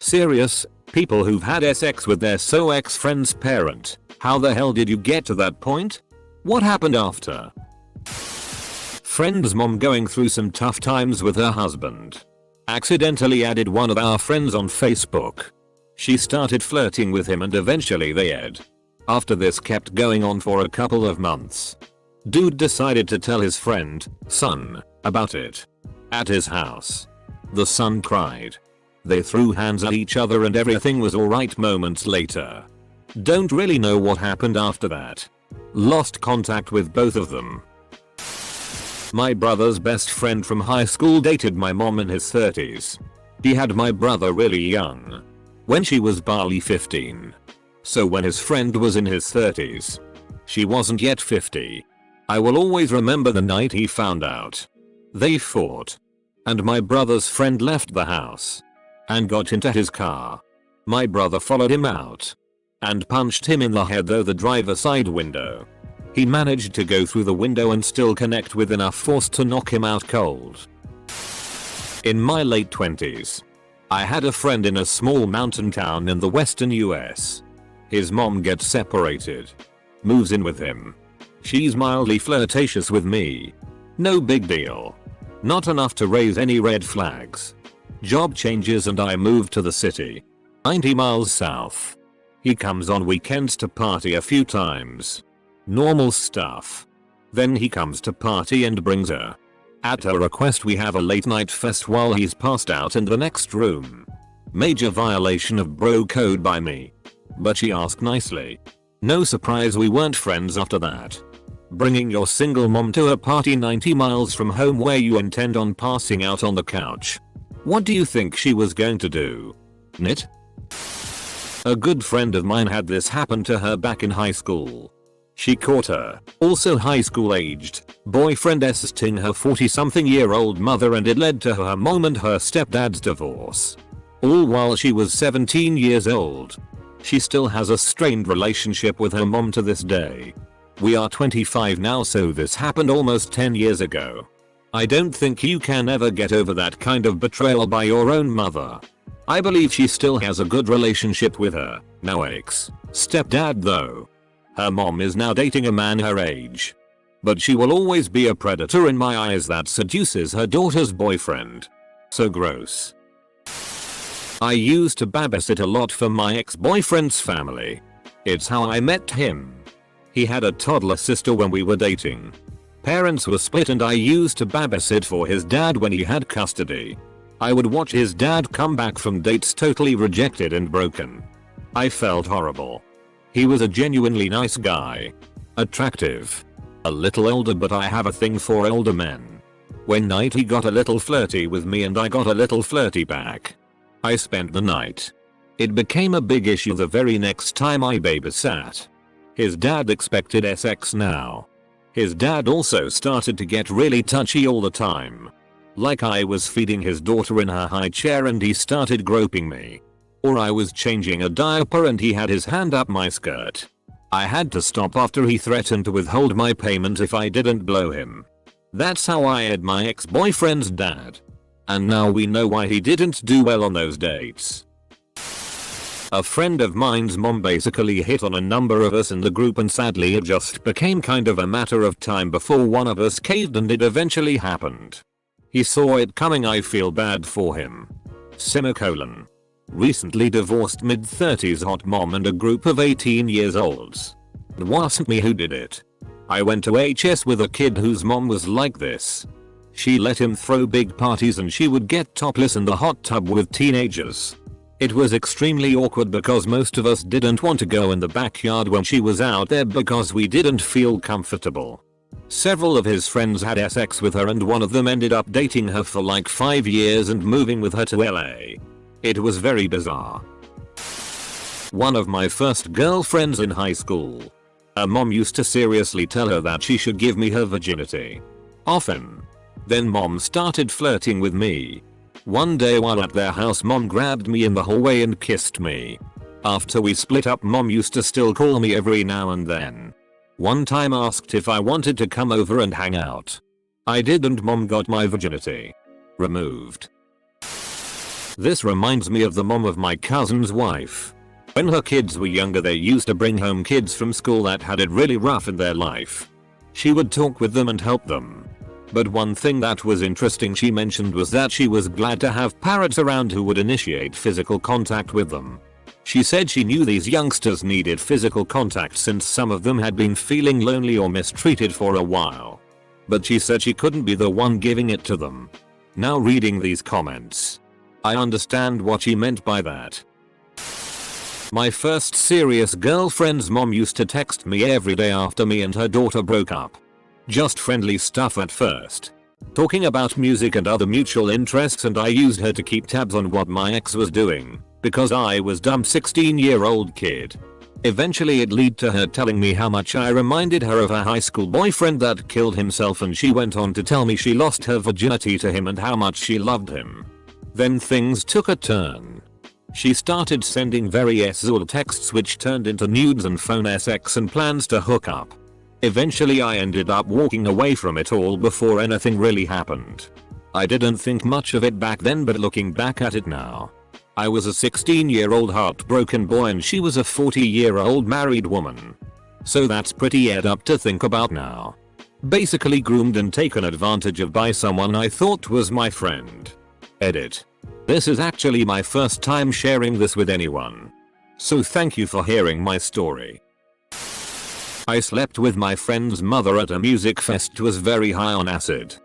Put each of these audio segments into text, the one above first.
Serious, people who've had sex with their ex-friend's parent, how the hell did you get to that point? What happened after? Friend's mom going through some tough times with her husband. Accidentally added one of our friends on Facebook. She started flirting with him and eventually they ed. After this kept going on for a couple of months. Dude decided to tell his friend, son, about it. At his house. The son cried. They threw hands at each other and everything was alright moments later. Don't really know what happened after that. Lost contact with both of them. My brother's best friend from high school dated my mom in his 30s. He had my brother really young. When she was barely 15. So when his friend was in his 30s. She wasn't yet 50. I will always remember the night he found out. They fought. And my brother's friend left the house. And got into his car. My brother followed him out. And punched him in the head through the driver's side window. He managed to go through the window and still connect with enough force to knock him out cold. In my late 20s. I had a friend in a small mountain town in the western US. His mom gets separated. Moves in with him. She's mildly flirtatious with me. No big deal. Not enough to raise any red flags. Job changes and I move to the city. 90 miles south. He comes on weekends to party a few times. Normal stuff. Then he comes to party and brings her. At her request we have a late night fest while he's passed out in the next room. Major violation of bro code by me. But she asked nicely. No surprise we weren't friends after that. Bringing your single mom to a party 90 miles from home where you intend on passing out on the couch. What do you think she was going to do? Knit? A good friend of mine had this happen to her back in high school. She caught her, also high school aged, boyfriend assisting her 40-something-year-old mother and it led to her mom and her stepdad's divorce. All while she was 17 years old. She still has a strained relationship with her mom to this day. We are 25 now so this happened almost 10 years ago. I don't think you can ever get over that kind of betrayal by your own mother. I believe she still has a good relationship with her, now ex-stepdad though. Her mom is now dating a man her age. But she will always be a predator in my eyes that seduces her daughter's boyfriend. So gross. I used to babysit a lot for my ex-boyfriend's family. It's how I met him. He had a toddler sister when we were dating. Parents were split and I used to babysit for his dad when he had custody. I would watch his dad come back from dates totally rejected and broken. I felt horrible. He was a genuinely nice guy. Attractive. A little older but I have a thing for older men. One night he got a little flirty with me and I got a little flirty back. I spent the night. It became a big issue the very next time I babysat. His dad expected sex now. His dad also started to get really touchy all the time. Like I was feeding his daughter in her high chair and he started groping me. Or I was changing a diaper and he had his hand up my skirt. I had to stop after he threatened to withhold my payment if I didn't blow him. That's how I had my ex-boyfriend's dad. And now we know why he didn't do well on those dates. A friend of mine's mom basically hit on a number of us in the group and sadly it just became kind of a matter of time before one of us caved and it eventually happened. He saw it coming, I feel bad for him. Semicolon. Recently divorced mid-30s hot mom and a group of 18 years olds. It wasn't me who did it. I went to HS with a kid whose mom was like this. She let him throw big parties and she would get topless in the hot tub with teenagers. It was extremely awkward because most of us didn't want to go in the backyard when she was out there because we didn't feel comfortable. Several of his friends had sex with her and one of them ended up dating her for like 5 years and moving with her to LA. It was very bizarre. One of my first girlfriends in high school. Her mom used to seriously tell her that she should give me her virginity. Often. Then mom started flirting with me. One day while at their house mom grabbed me in the hallway and kissed me. After we split up mom used to still call me every now and then. One time asked if I wanted to come over and hang out. I did and mom got my virginity removed. This reminds me of the mom of my cousin's wife. When her kids were younger, they used to bring home kids from school that had it really rough in their life. She would talk with them and help them. But one thing that was interesting she mentioned was that she was glad to have parents around who would initiate physical contact with them. She said she knew these youngsters needed physical contact since some of them had been feeling lonely or mistreated for a while. But she said she couldn't be the one giving it to them. Now reading these comments, I understand what she meant by that. My first serious girlfriend's mom used to text me every day after me and her daughter broke up. Just friendly stuff at first, talking about music and other mutual interests, and I used her to keep tabs on what my ex was doing because I was dumb 16-year-old kid. Eventually it led to her telling me how much I reminded her of her high school boyfriend that killed himself, and she went on to tell me she lost her virginity to him and how much she loved him. Then things took a turn. She started sending very sexual texts which turned into nudes and phone sex and plans to hook up. Eventually I ended up walking away from it all before anything really happened. I didn't think much of it back then, but looking back at it now, I was a 16-year-old heartbroken boy and she was a 40-year-old married woman. So that's pretty ed up to think about now. Basically groomed and taken advantage of by someone I thought was my friend. Edit. This is actually my first time sharing this with anyone. So thank you for hearing my story. I slept with my friend's mother at a music fest. It was very high on acid.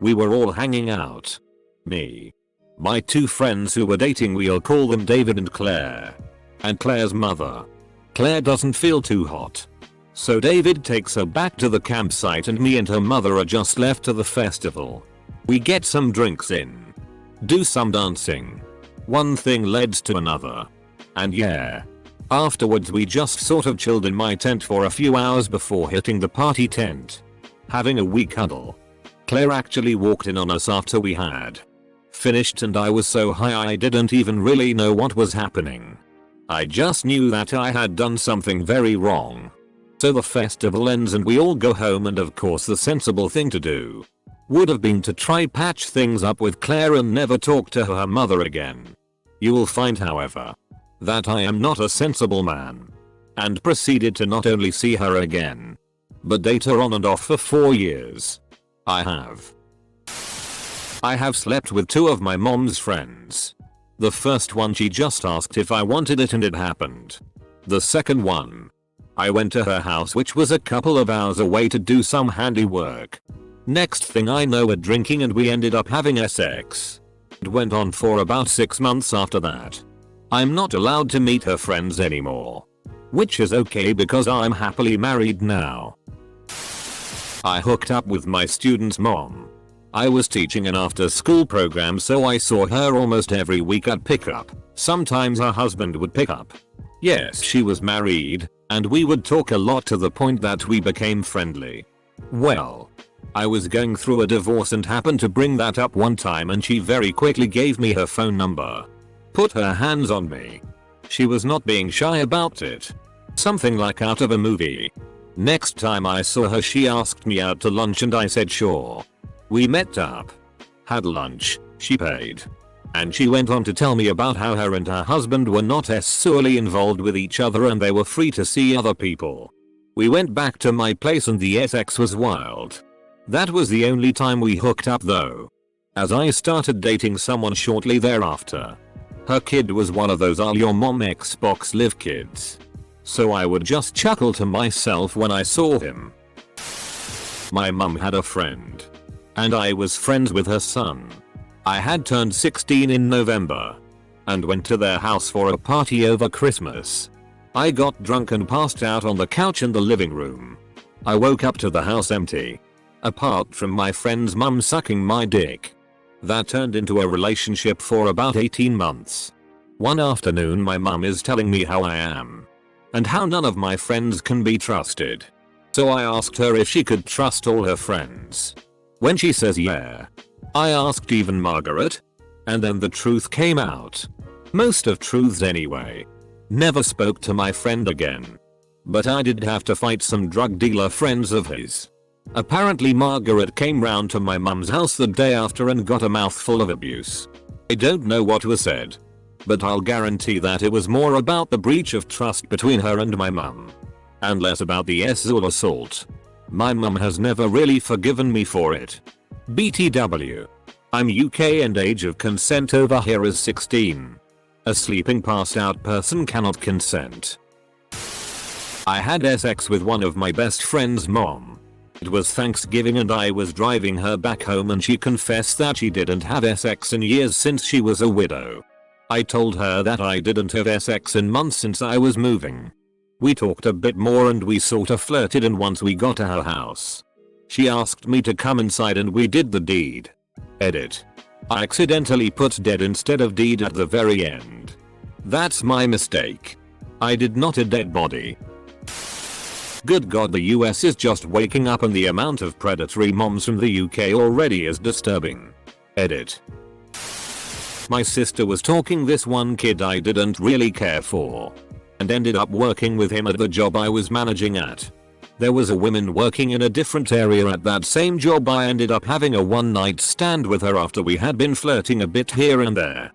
We were all hanging out. Me, my two friends who were dating, we'll call them David and Claire. And Claire's mother. Claire doesn't feel too hot. So David takes her back to the campsite and me and her mother are just left to the festival. We get some drinks in. Do some dancing. One thing led to another. And yeah. Afterwards we just sort of chilled in my tent for a few hours before hitting the party tent. Having a wee cuddle. Claire actually walked in on us after we had finished, and I was so high I didn't even really know what was happening. I just knew that I had done something very wrong. So the festival ends and we all go home, and of course the sensible thing to do would have been to try patch things up with Claire and never talk to her mother again. You will find, however, that I am not a sensible man, and proceeded to not only see her again, but date her on and off for 4 years. I have slept with 2 of my mom's friends. The first one, she just asked if I wanted it and it happened. The second one, I went to her house, which was a couple of hours away, to do some handiwork. Next thing I know, we're drinking and we ended up having sex. It went on for about 6 months after that. I'm not allowed to meet her friends anymore. Which is okay because I'm happily married now. I hooked up with my student's mom. I was teaching an after-school program, so I saw her almost every week at pickup. Sometimes her husband would pick up. Yes, she was married, and we would talk a lot to the point that we became friendly. Well, I was going through a divorce and happened to bring that up one time, and she very quickly gave me her phone number. Put her hands on me. She was not being shy about it. Something like out of a movie. Next time I saw her, she asked me out to lunch and I said sure. We met up, had lunch, she paid. And she went on to tell me about how her and her husband were not sexually involved with each other and they were free to see other people. We went back to my place and the sex was wild. That was the only time we hooked up though, as I started dating someone shortly thereafter. Her kid was one of those "Are your mom Xbox Live" kids. So I would just chuckle to myself when I saw him. My mum had a friend, and I was friends with her son. I had turned 16 in November and went to their house for a party over Christmas. I got drunk and passed out on the couch in the living room. I woke up to the house empty, apart from my friend's mum sucking my dick. That turned into a relationship for about 18 months. One afternoon my mum is telling me how I am, and how none of my friends can be trusted. So I asked her if she could trust all her friends. When she says yeah, I asked even Margaret, and then the truth came out. Most of truths anyway. Never spoke to my friend again. But I did have to fight some drug dealer friends of his. Apparently Margaret came round to my mum's house the day after and got a mouthful of abuse. I don't know what was said, but I'll guarantee that it was more about the breach of trust between her and my mum, and less about the sexual assault. My mum has never really forgiven me for it. BTW. I'm UK and age of consent over here is 16. A sleeping passed out person cannot consent. I had sex with one of my best friend's mom. It was Thanksgiving and I was driving her back home and she confessed that she didn't have sex in years since she was a widow. I told her that I didn't have sex in months since I was moving. We talked a bit more and we sorta flirted, and once we got to her house, she asked me to come inside and we did the deed. Edit. I accidentally put dead instead of deed at the very end. That's my mistake. I did not a dead body. Good god, the US is just waking up and the amount of predatory moms from the UK already is disturbing. Edit. My sister was talking this one kid I didn't really care for, and ended up working with him at the job I was managing at. There was a woman working in a different area at that same job. I ended up having a one night stand with her after we had been flirting a bit here and there.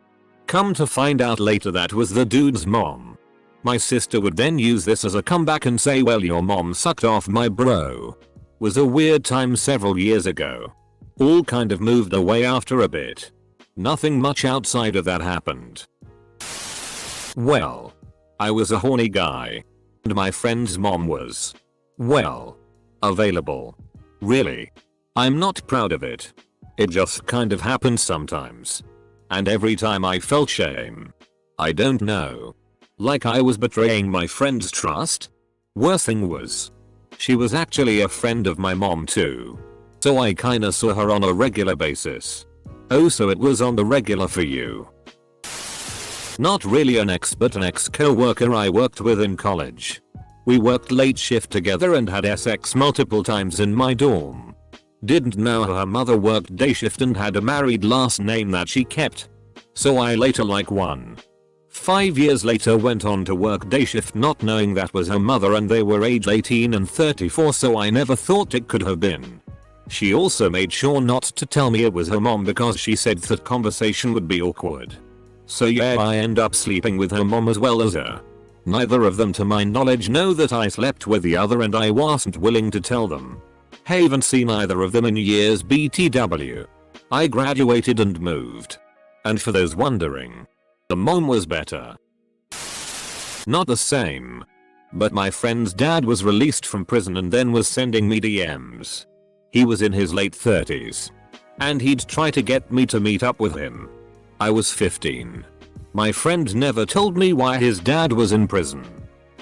Come to find out later that was the dude's mom. My sister would then use this as a comeback and say, well, your mom sucked off my bro. Was a weird time several years ago. All kind of moved away after a bit. Nothing much outside of that happened. Well, I was a horny guy, and my friend's mom was, well, available. Really? I'm not proud of it. It just kind of happens sometimes. And every time I felt shame. I don't know. Like I was betraying my friend's trust? Worst thing was, she was actually a friend of my mom too. So I kinda saw her on a regular basis. Oh, so it was on the regular for you. Not really an ex, but an ex-co-worker I worked with in college. We worked late shift together and had sex multiple times in my dorm. Didn't know her mother worked day shift and had a married last name that she kept. So I later, like 5 years later, went on to work day shift not knowing that was her mother, and they were age 18 and 34, so I never thought it could have been. She also made sure not to tell me it was her mom because she said that conversation would be awkward. So yeah, I end up sleeping with her mom as well as her. Neither of them to my knowledge know that I slept with the other, and I wasn't willing to tell them. Haven't seen either of them in years. BTW. I graduated and moved. And for those wondering, the mom was better. Not the same. But my friend's dad was released from prison and then was sending me DMs. He was in his late 30s. And he'd try to get me to meet up with him. I was 15. My friend never told me why his dad was in prison.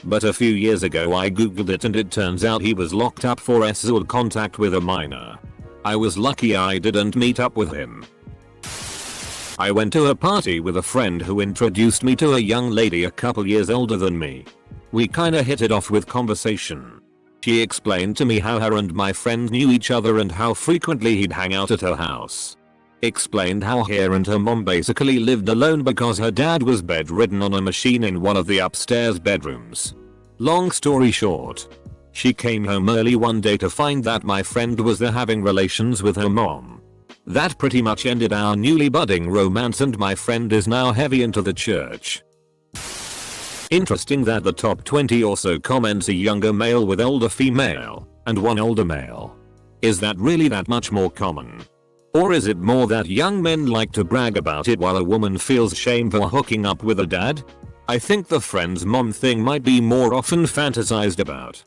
But a few years ago I googled it and it turns out he was locked up for sexual contact with a minor. I was lucky I didn't meet up with him. I went to a party with a friend who introduced me to a young lady a couple years older than me. We kinda hit it off with conversation. She explained to me how her and my friend knew each other and how frequently he'd hang out at her house. Explained how her and her mom basically lived alone because her dad was bedridden on a machine in one of the upstairs bedrooms. Long story short, she came home early one day to find that my friend was there having relations with her mom. That pretty much ended our newly budding romance, and my friend is now heavy into the church. Interesting that the top 20 or so comments a younger male with older female, and one older male. Is that really that much more common? Or is it more that young men like to brag about it while a woman feels shame for hooking up with a dad? I think the friend's mom thing might be more often fantasized about.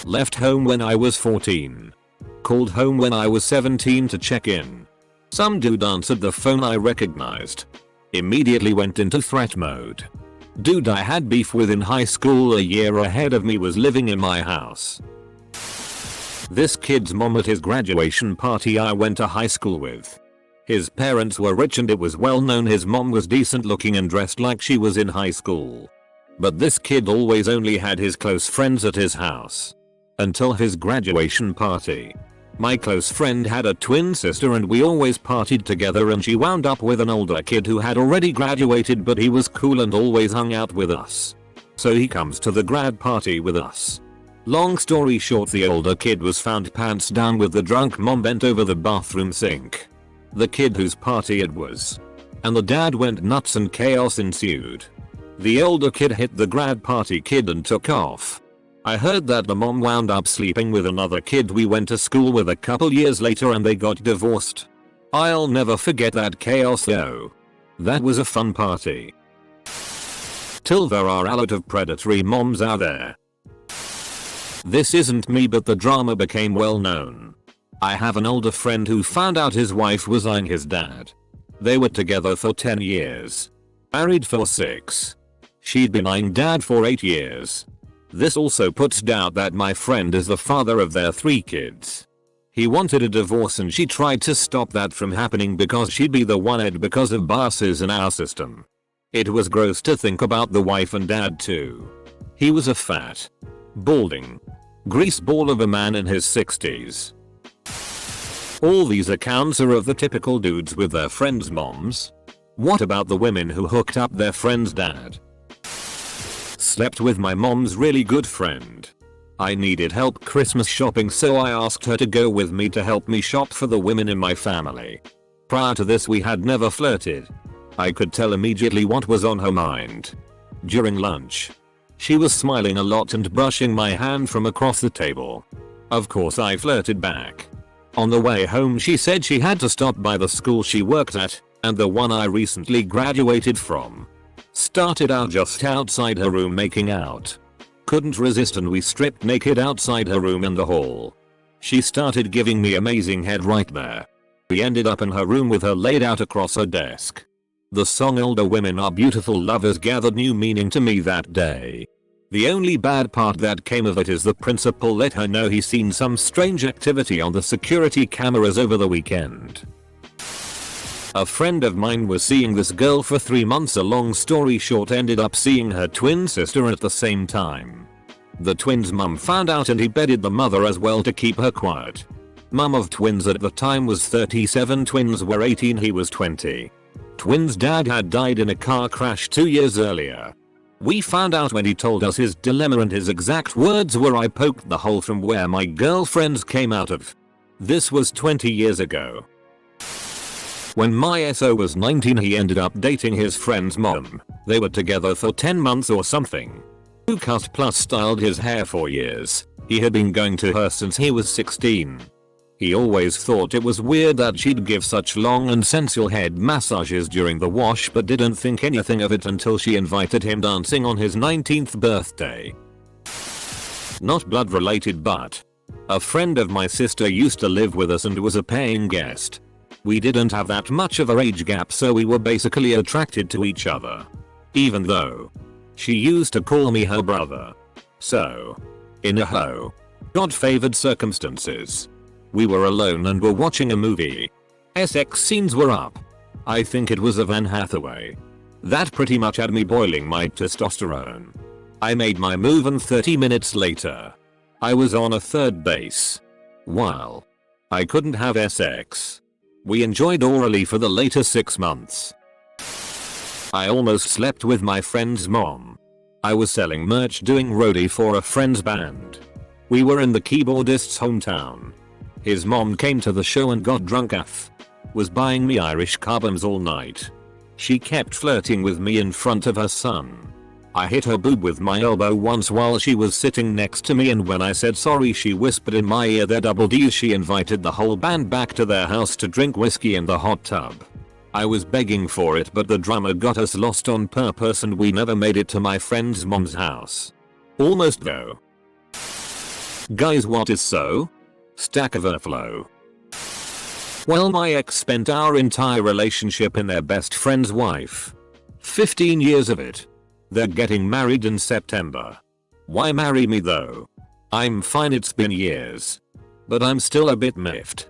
Left home when I was 14. Called home when I was 17 to check in. Some dude answered the phone I recognized. Immediately went into threat mode. Dude I had beef with in high school a year ahead of me was living in my house. This kid's mom at his graduation party I went to high school with. His parents were rich and it was well known his mom was decent looking and dressed like she was in high school. But this kid always only had his close friends at his house. Until his graduation party. My close friend had a twin sister and we always partied together, and she wound up with an older kid who had already graduated, but he was cool and always hung out with us. So he comes to the grad party with us. Long story short, the older kid was found pants down with the drunk mom bent over the bathroom sink. The kid whose party it was. And the dad went nuts and chaos ensued. The older kid hit the grad party kid and took off. I heard that the mom wound up sleeping with another kid we went to school with a couple years later and they got divorced. I'll never forget that chaos though. That was a fun party. Till there are a lot of predatory moms out there. This isn't me, but the drama became well known. I have an older friend who found out his wife was eyeing his dad. They were together for 10 years. Married for 6. She'd been eyeing dad for 8 years. This also puts doubt that my friend is the father of their 3 kids. He wanted a divorce and she tried to stop that from happening because she'd be the one out because of biases in our system. It was gross to think about the wife and dad too. He was a fat, balding greaseball of a man in his 60s. All these accounts are of the typical dudes with their friends' moms. What about the women who hooked up their friend's dad? Slept with my mom's really good friend. I needed help Christmas shopping, so I asked her to go with me to help me shop for the women in my family. Prior to this we had never flirted. I could tell immediately what was on her mind. During lunch, she was smiling a lot and brushing my hand from across the table. Of course I flirted back. On the way home she said she had to stop by the school she worked at, and the one I recently graduated from. Started out just outside her room making out. Couldn't resist and we stripped naked outside her room in the hall. She started giving me amazing head right there. We ended up in her room with her laid out across her desk. The song "Older Women Are Beautiful Lovers" gathered new meaning to me that day. The only bad part that came of it is the principal let her know he seen some strange activity on the security cameras over the weekend. A friend of mine was seeing this girl for 3 months. A long story short, ended up seeing her twin sister at the same time. The twins' mum found out and he bedded the mother as well to keep her quiet. Mum of twins at the time was 37, twins were 18, he was 20. Twins' dad had died in a car crash 2 years earlier. We found out when he told us his dilemma, and his exact words were, "I poked the hole from where my girlfriends came out of." This was 20 years ago. When my SO was 19 he ended up dating his friend's mom. They were together for 10 months or something. Who cut plus styled his hair for years. He had been going to her since he was 16. He always thought it was weird that she'd give such long and sensual head massages during the wash, but didn't think anything of it until she invited him dancing on his 19th birthday. Not blood related, but a friend of my sister used to live with us and was a paying guest. We didn't have that much of an age gap, so we were basically attracted to each other. Even though she used to call me her brother. So, in a God-favored circumstances, we were alone and were watching a movie. Sex scenes were up. I think it was a Anne Hathaway. That pretty much had me boiling my testosterone. I made my move and 30 minutes later, I was on a third base. While I couldn't have sex, we enjoyed orally for the later 6 months. I almost slept with my friend's mom. I was selling merch doing roadie for a friend's band. We were in the keyboardist's hometown. His mom came to the show and got drunk AF. Was buying me Irish car bombs all night. She kept flirting with me in front of her son. I hit her boob with my elbow once while she was sitting next to me, and when I said sorry she whispered in my ear their double D's. She invited the whole band back to their house to drink whiskey in the hot tub. I was begging for it, but the drama got us lost on purpose and we never made it to my friend's mom's house. Almost though. Guys, what is so? Stack overflow. Well, my ex spent our entire relationship in their best friend's wife. 15 years of it. They're getting married in September. Why marry me though? I'm fine, it's been years. But I'm still a bit miffed.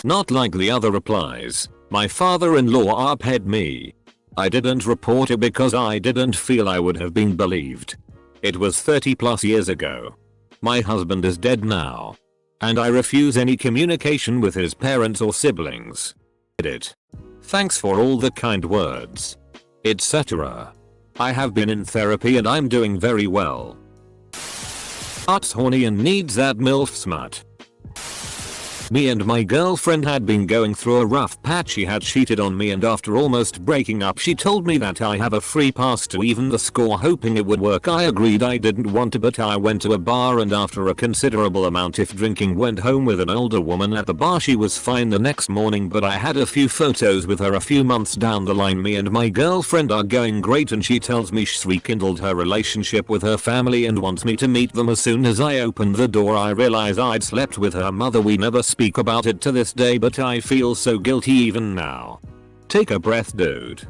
Not like the other replies. My father-in-law uphead me. I didn't report it because I didn't feel I would have been believed. It was 30 plus years ago. My husband is dead now. And I refuse any communication with his parents or siblings. Edit. Thanks for all the kind words. Etc. I have been in therapy and I'm doing very well. Art's horny and needs that MILF smut. Me and my girlfriend had been going through a rough patch. She had cheated on me, and after almost breaking up she told me that I have a free pass to even the score, hoping it would work. I agreed. I didn't want to, but I went to a bar, and after a considerable amount of drinking went home with an older woman at the bar. She was fine the next morning, but I had a few photos with her a few months down the line. Me and my girlfriend are going great, and she tells me she's rekindled her relationship with her family and wants me to meet them. As soon as I opened the door I realized I'd slept with her mother. We never speak about it to this day, but I feel so guilty even now. Take a breath, dude.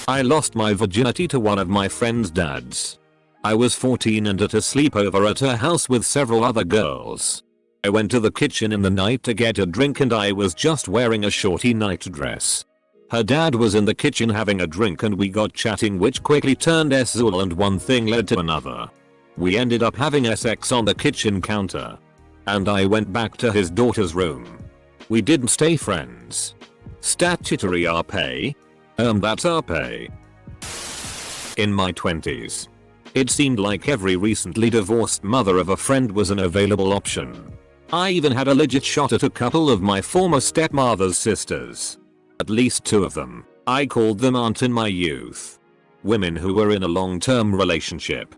I lost my virginity to one of my friend's dads. I was 14 and at a sleepover at her house with several other girls. I went to the kitchen in the night to get a drink, and I was just wearing a shorty night dress. Her dad was in the kitchen having a drink, and we got chatting, which quickly turned sexual, and one thing led to another. We ended up having sex on the kitchen counter. And I went back to his daughter's room. We didn't stay friends. Statutory RP? That's RP. In my 20s. It seemed like every recently divorced mother of a friend was an available option. I even had a legit shot at a couple of my former stepmother's sisters. At least 2 of them. I called them aunt in my youth. Women who were in a long-term relationship.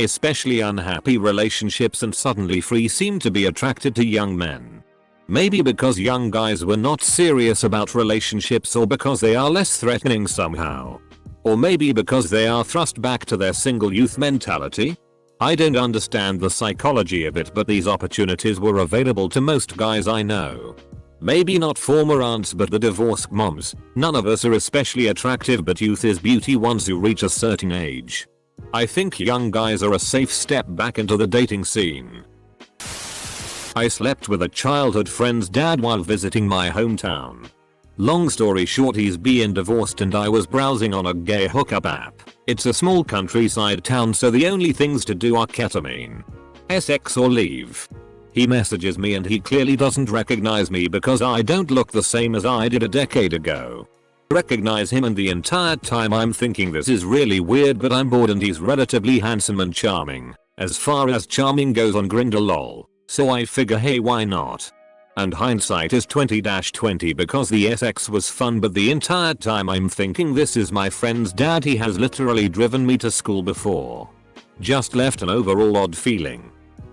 Especially unhappy relationships, and suddenly free, seemed to be attracted to young men. Maybe because young guys were not serious about relationships, or because they are less threatening somehow. Or maybe because they are thrust back to their single youth mentality? I don't understand the psychology of it, but these opportunities were available to most guys I know. Maybe not former aunts, but the divorced moms. None of us are especially attractive, but youth is beauty once you reach a certain age. I think young guys are a safe step back into the dating scene. I slept with a childhood friend's dad while visiting my hometown. Long story short, he's been divorced and I was browsing on a gay hookup app. It's a small countryside town, so the only things to do are ketamine, sex or leave. He messages me and he clearly doesn't recognize me because I don't look the same as I did a decade ago. Recognize him, and the entire time I'm thinking this is really weird, but I'm bored, and he's relatively handsome and charming. As far as charming goes on Grindr lol. So I figure, hey, why not? And hindsight is 20/20 because the sex was fun, but the entire time I'm thinking this is my friend's dad. He has literally driven me to school before. Just left an overall odd feeling.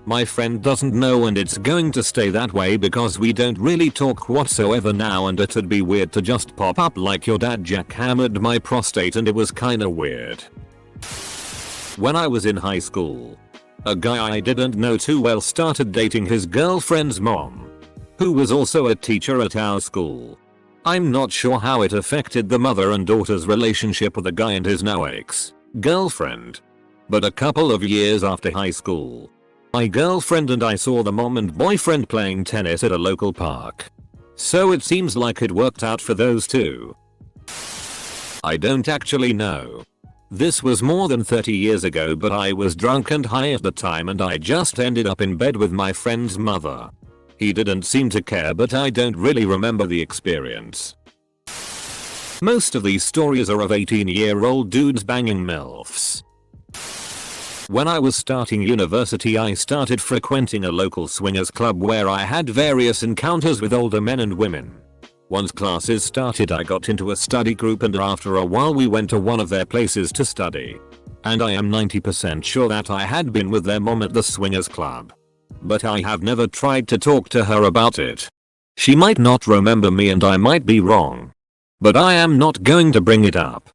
My friend doesn't know, and it's going to stay that way because we don't really talk whatsoever now, and it'd be weird to just pop up like your dad jackhammered my prostate, and it was kinda weird. When I was in high school, a guy I didn't know too well started dating his girlfriend's mom, who was also a teacher at our school. I'm not sure how it affected the mother and daughter's relationship with the guy and his now ex-girlfriend. But a couple of years after high school, my girlfriend and I saw the mom and boyfriend playing tennis at a local park. So it seems like it worked out for those two. I don't actually know. This was more than 30 years ago, but I was drunk and high at the time, and I just ended up in bed with my friend's mother. He didn't seem to care, but I don't really remember the experience. Most of these stories are of 18-year-old dudes banging MILFs. When I was starting university, I started frequenting a local swingers club where I had various encounters with older men and women. Once classes started, I got into a study group, and after a while we went to one of their places to study. And I am 90% sure that I had been with their mom at the swingers club. But I have never tried to talk to her about it. She might not remember me and I might be wrong. But I am not going to bring it up.